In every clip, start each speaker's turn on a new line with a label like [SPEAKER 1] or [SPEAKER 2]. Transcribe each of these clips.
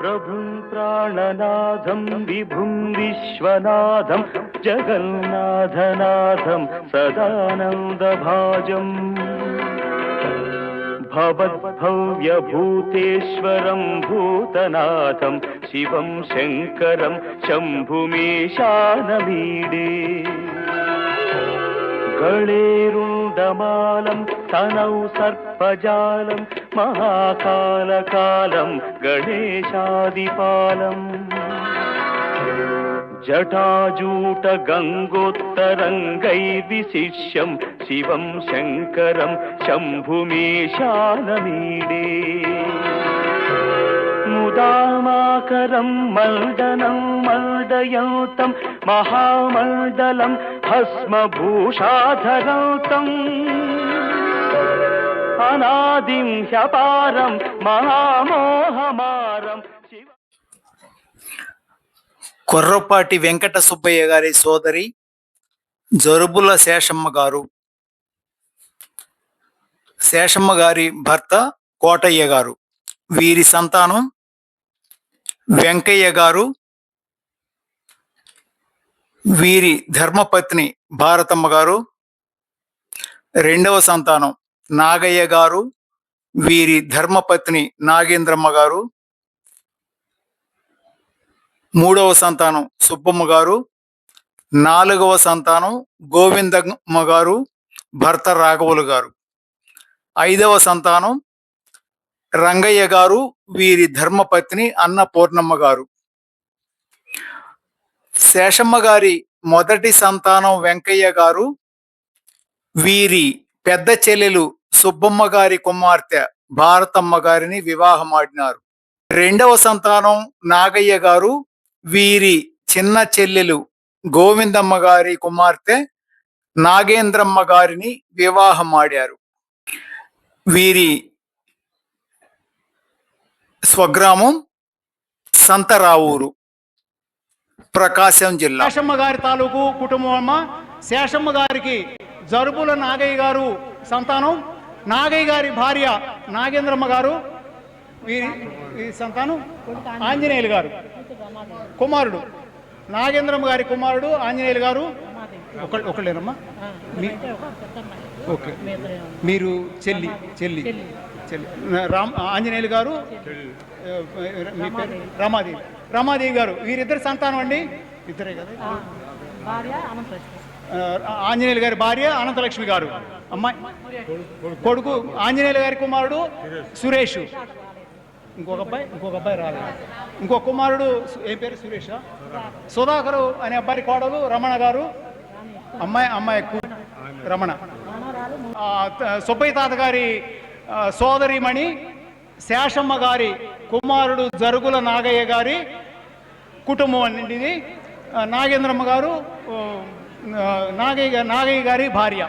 [SPEAKER 1] ప్రభుం ప్రాణనాథం విభుం విశ్వనాథం జగన్నాథనాథం సదానందభాజం భవద్భవ్యభూతేశ్వరం భూతనాథం శివం శంకరం శంభుమేశానమీడే గళేరుండమాలం తనౌ సర్పజాలం మహాకాలకాలం గణేశాదిపాలం జటాజూట గంగోత్తరంగైర్విశిష్యం శివం శంకరం శంభుమేశానమీడే ముదామాకరం మల్దనం మల్దయంతం మహామండలం భస్మభూషాధరంతం అనాదిం హ్యపారం మహామోహమారం.
[SPEAKER 2] కొర్రపాటి వెంకట సుబ్బయ్య గారి సోదరి జరుబుల శేషమ్మ గారు, శేషమ్మ గారి భర్త కోటయ్య గారు, వీరి సంతానం వెంకయ్య గారు, వీరి ధర్మపత్ని భారతమ్మ గారు, రెండవ సంతానం నాగయ్య గారు, వీరి ధర్మపత్ని నాగేంద్రమ్మ గారు, మూడవ సంతానం సుబ్బమ్మ గారు, నాలుగవ సంతానం గోవిందమ్మ గారు, భర్త రాఘవులు గారు, ఐదవ సంతానం రంగయ్య గారు, వీరి ధర్మపత్ని అన్నపూర్ణమ్మ గారు. శేషమ్మ గారి మొదటి సంతానం వెంకయ్య గారు, వీరి పెద్ద చెల్లెలు సుబ్బమ్మ గారి కుమార్తె భారతమ్మ గారిని వివాహమాడినారు. రెండవ సంతానం నాగయ్య గారు, వీరి చిన్న చెల్లెలు గోవిందమ్మ గారి కుమార్తె నాగేంద్రమ్మ గారిని వివాహమాడారు. వీరి స్వగ్రామం సంతరావూరు, ప్రకాశం జిల్లా.
[SPEAKER 3] శేషమ్మ గారి తాలూకు కుటుంబం అమ్మ. శేషమ్మ గారికి జరుబుల నాగయ్య గారు సంతానం, నాగయ్య గారి భార్య నాగేంద్రమ్మ గారు, వీరి సంతానం ఆంజనేయులు గారు కుమారుడు, నాగేంద్రమ్మ గారి కుమారుడు ఆంజనేయులు గారు. ఒకళ్ళేనమ్మా. ఓకే, మీరు చెల్లి చెల్లి చెల్లి ఆంజనేయులు గారు, మీ పేరు రమాదేవి, రమాదేవి గారు. వీరిద్దరు సంతానం అండి, ఇద్దరే కదా. ఆంజనేయులు గారి భార్య అనంతలక్ష్మి గారు, అమ్మాయి కొడుకు ఆంజనేయులు గారి కుమారుడు సురేష్, ఇంకొక అబ్బాయి రాలేదు, ఇంకొక కుమారుడు ఏం పేరు సురేష్, సుధాకరు అనే అబ్బాయి కోడలు రమణ గారు, అమ్మాయి రమణ. సుబ్బయ్య తాత గారి సోదరిమణి శేషమ్మ గారి కుమారుడు జరుగుల నాగయ్య గారి కుటుంబం అనేది. నాగేంద్రమ్మ గారు నాగయ్య గారి భార్య.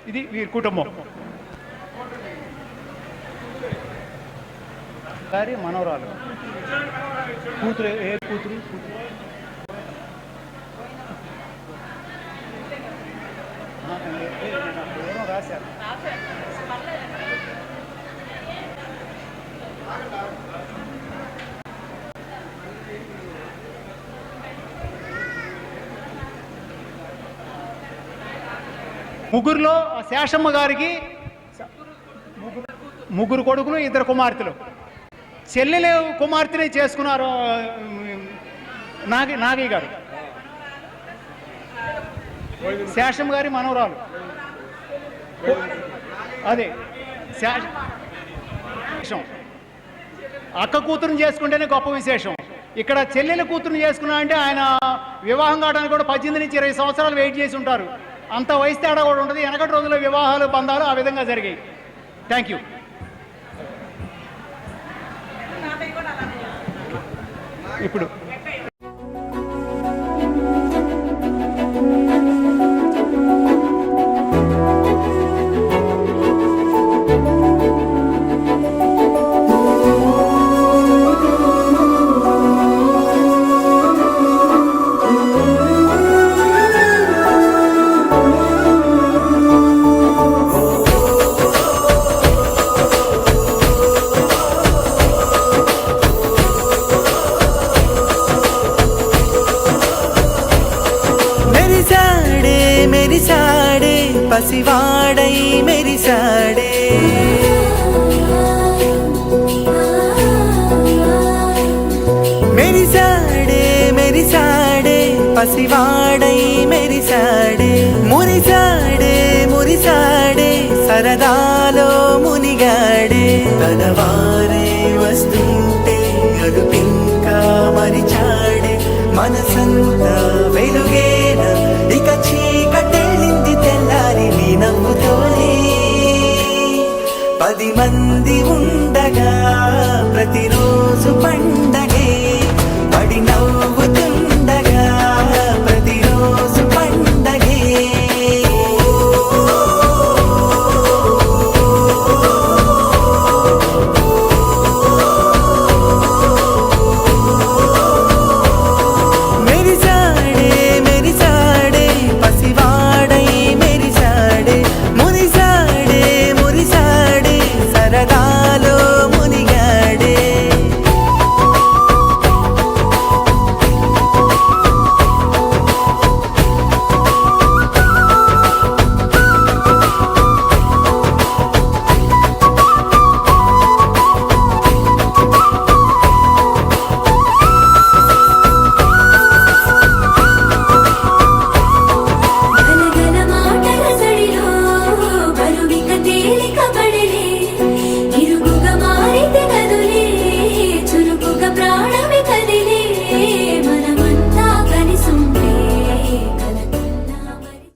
[SPEAKER 3] ఇది వీరి కుటుంబం. గారి మనవరాలు కూతురు, ఏ కూతురు రాశారు. ముగ్గురులో శేషమ్మ గారికి ముగ్గురు కొడుకులు, ఇద్దరు కుమార్తెలు. చెల్లెలు కుమార్తెని చేసుకున్నారు నాగయ్య గారు. శేషమ్మ గారి మనవరాలు. అదే విశేషం. అక్క కూతురుని చేసుకుంటేనే గొప్ప విశేషం. ఇక్కడ చెల్లెల కూతురుని చేసుకున్నా అంటే ఆయన వివాహం కావడానికి కూడా 18 నుంచి 20 సంవత్సరాలు వెయిట్ చేసి ఉంటారు. అంత వయసు తేడా కూడా ఉంటుంది. వెనకటి రోజుల్లో వివాహాలు బంధాలు ఆ విధంగా జరిగాయి. Thank you. ఇప్పుడు
[SPEAKER 4] పసివాడై మెరిసాడే. మెరిసాడే మెరిసాడే పసివాడై మెరిసాడే. మురిసాడే మురిసాడే సరదాలో మునిగాడే. తన వారే వస్తుంటే అదుపింకా మరిచాడే. మనసంతా వెలుగేన ఇక చీకటెళ్ళింది తెల్లారి నీ నవ్వుతోనే. 10 మంది ఉండగా ప్రతిరోజు పండగే. పడి నవ్వు